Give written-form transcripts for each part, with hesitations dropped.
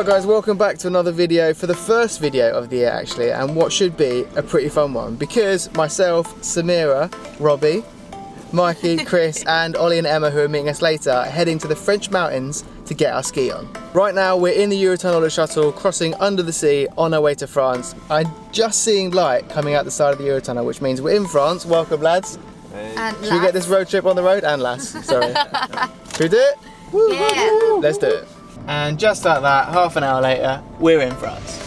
Right guys, welcome back to another video, for the first video of the year actually, and what should be a pretty fun one, because myself, Samira, Robbie, Mikey, Chris and Ollie and Emma, who are meeting us later, are heading to the French mountains to get our ski on. Right now we're in the Eurotunnel shuttle, crossing under the sea on our way to France. I'm just seeing light coming out the side of the Eurotunnel, which means we're in France. Welcome lads. And should we get this road trip on the road? And lass, sorry. Should we do it? Woo, yeah. woo, woo. Let's do it. And just like that, half an hour later, we're in France.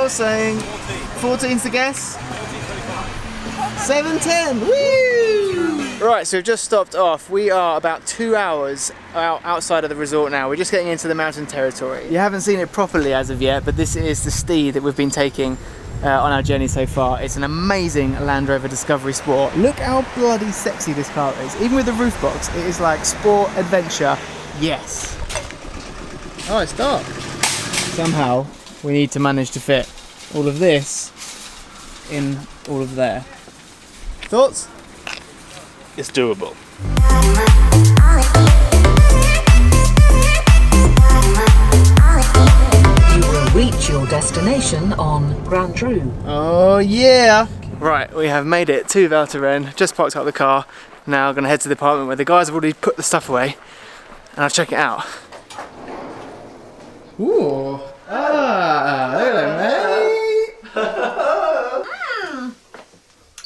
Saying 14's the guess. 7:10. Woo! Right, so we've just stopped off. We are about 2 hours outside of the resort now. We're just getting into the mountain territory. You haven't seen it properly as of yet, but this is the steed that we've been taking on our journey so far. It's an amazing Land Rover Discovery Sport. Look how bloody sexy this car is. Even with the roof box, it is like sport, adventure, yes. Oh, it's dark. Somehow we need to manage to fit all of this in all of there. Thoughts? It's doable. You will reach your destination on Grand True. Oh yeah! Right, we have made it to Val Thorens, just parked up the car. Now I'm gonna head to the apartment where the guys have already put the stuff away and I'll check it out. Ooh! Ah! Hello mate!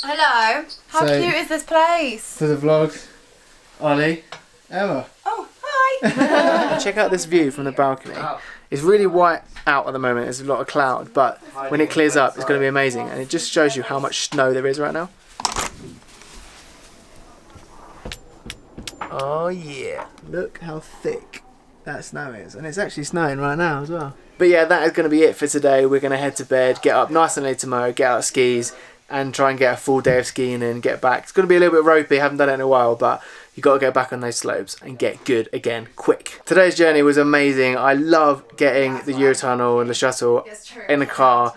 Hello. How cute is this place? For the vlog, Ollie, Emma. Oh, hi. Check out this view from the balcony. It's really white out at the moment, there's a lot of cloud, but when it clears up it's going to be amazing, and it just shows you how much snow there is right now. Oh yeah, look how thick that snow is, and it's actually snowing right now as well. But yeah, that is going to be it for today. We're going to head to bed, get up nice and late tomorrow, get out skis and try and get a full day of skiing and get back. It's going to be a little bit ropey, haven't done it in a while, but you got to go back on those slopes and get good again quick. Today's journey was amazing. I love getting the Eurotunnel and the shuttle in the car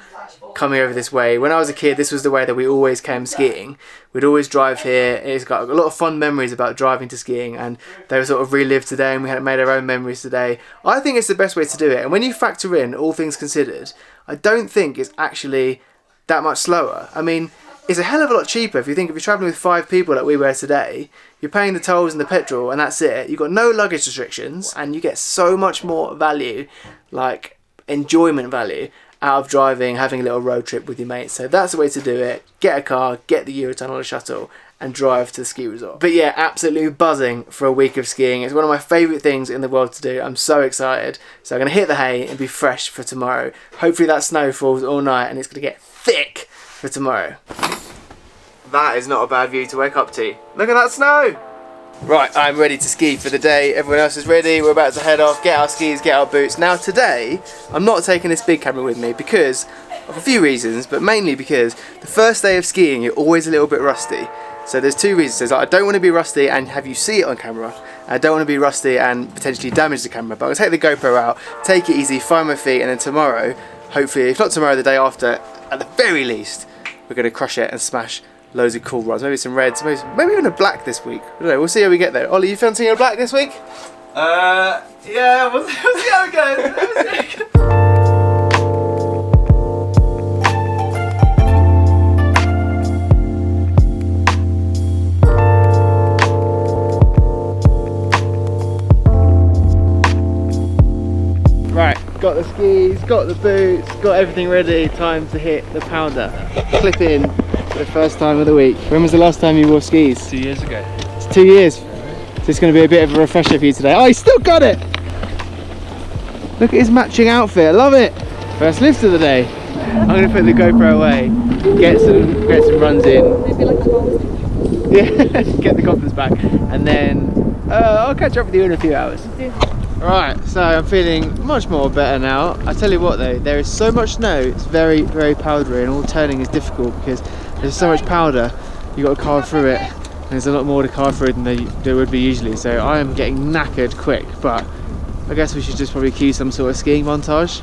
coming over this way. When I was a kid, this was the way that we always came skiing. We'd always drive here. It's got a lot of fun memories about driving to skiing, and they were sort of relived today, and we had made our own memories today. I think it's the best way to do it, and when you factor in all things considered, I don't think it's actually that much slower. I mean, it's a hell of a lot cheaper if you think if you're travelling with 5 people like we were today. You're paying the tolls and the petrol and that's it. You've got no luggage restrictions and you get so much more value, like enjoyment value, out of driving, having a little road trip with your mates. So that's the way to do it. Get a car, get the Eurotunnel shuttle and drive to the ski resort. But yeah, absolutely buzzing for a week of skiing. It's one of my favourite things in the world to do. I'm so excited. So I'm going to hit the hay and be fresh for tomorrow. Hopefully that snow falls all night and it's going to get thick for tomorrow. That is not a bad view to wake up to. Look at that snow! Right, I'm ready to ski for the day. Everyone else is ready. We're about to head off, get our skis, get our boots. Now today, I'm not taking this big camera with me because of a few reasons, but mainly because the first day of skiing, you're always a little bit rusty. So there's 2 reasons. I don't want to be rusty and have you see it on camera. I don't want to be rusty and potentially damage the camera, but I'll take the GoPro out, take it easy, find my feet, and then tomorrow, hopefully, if not tomorrow, the day after, at the very least, we're going to crush it and smash loads of cool runs. Maybe some reds, maybe even a black this week. I don't know, we'll see how we get there. Ollie, you fancying a black this week? Yeah, we'll see how it goes. Right, got the skis, got the boots, got everything ready. Time to hit the powder. Clip in for the first time of the week. When was the last time you wore skis? 2 years ago. It's 2 years. So it's going to be a bit of a refresher for you today. Oh, he's still got it! Look at his matching outfit, I love it! First lift of the day. I'm going to put the GoPro away, get some runs in. Yeah, get the confidence back, and then I'll catch up with you in a few hours. Right, so I'm feeling much more better now. I tell you what though, there is so much snow, it's very, very powdery, and all turning is difficult because there's so much powder, you've got to carve through it, and there's a lot more to carve through than there would be usually, so I am getting knackered quick, but I guess we should just probably cue some sort of skiing montage.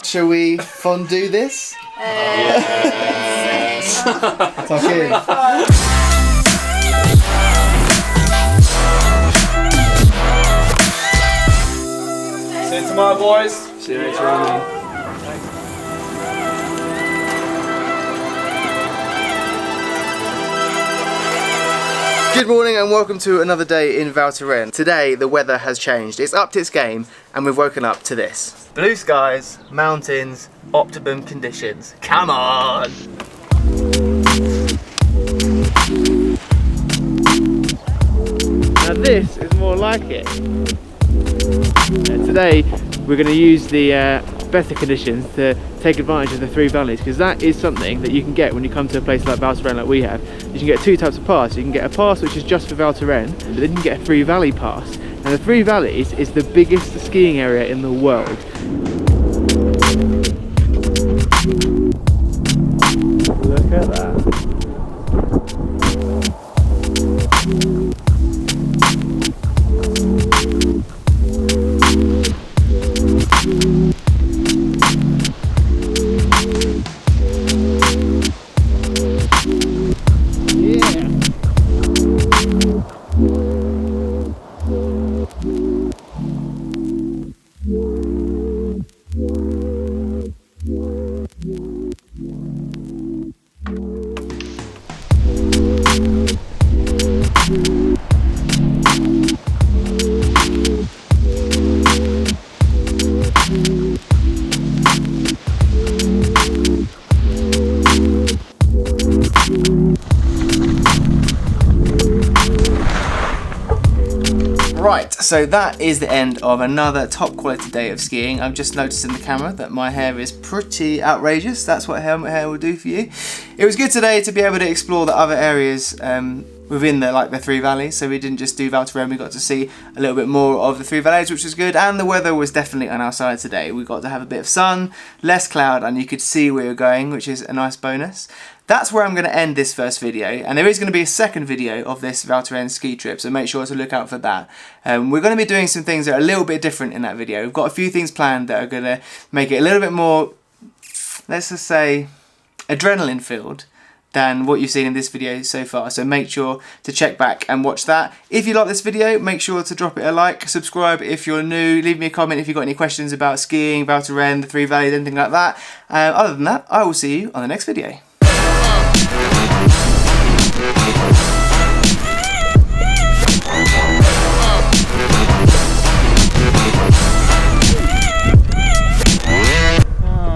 Shall we fondue this? Yes. Tuck in. See you tomorrow, boys. See you later on. Good morning and welcome to another day in Val Thorens. Today the weather has changed. It's upped its game and we've woken up to this. Blue skies, mountains, optimum conditions. Come on! Now this is more like it. Today we're going to use the better conditions to take advantage of the three valleys, because that is something that you can get when you come to a place like Val Thorens like we have. You can get two types of pass. You can get a pass which is just for Val Thorens, but then you can get a three valley pass. And the three valleys is the biggest skiing area in the world. Look at that. Right, so that is the end of another top quality day of skiing. I've just noticed in the camera that my hair is pretty outrageous. That's what helmet hair will do for you. It was good today to be able to explore the other areas within the three valleys. So we didn't just do Val Thorens, we got to see a little bit more of the three valleys, which was good. And the weather was definitely on our side today. We got to have a bit of sun, less cloud, and you could see where you're going, which is a nice bonus. That's where I'm going to end this first video, and there is going to be a second video of this Val Thorens ski trip, so make sure to look out for that. We're going to be doing some things that are a little bit different in that video. We've got a few things planned that are going to make it a little bit more, let's just say, adrenaline filled than what you've seen in this video so far, so make sure to check back and watch that. If you like this video, make sure to drop it a like, subscribe if you're new, leave me a comment if you've got any questions about skiing, Val Thorens, the three valleys, anything like that. Other than that, I will see you on the next video.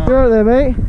You alright there, mate?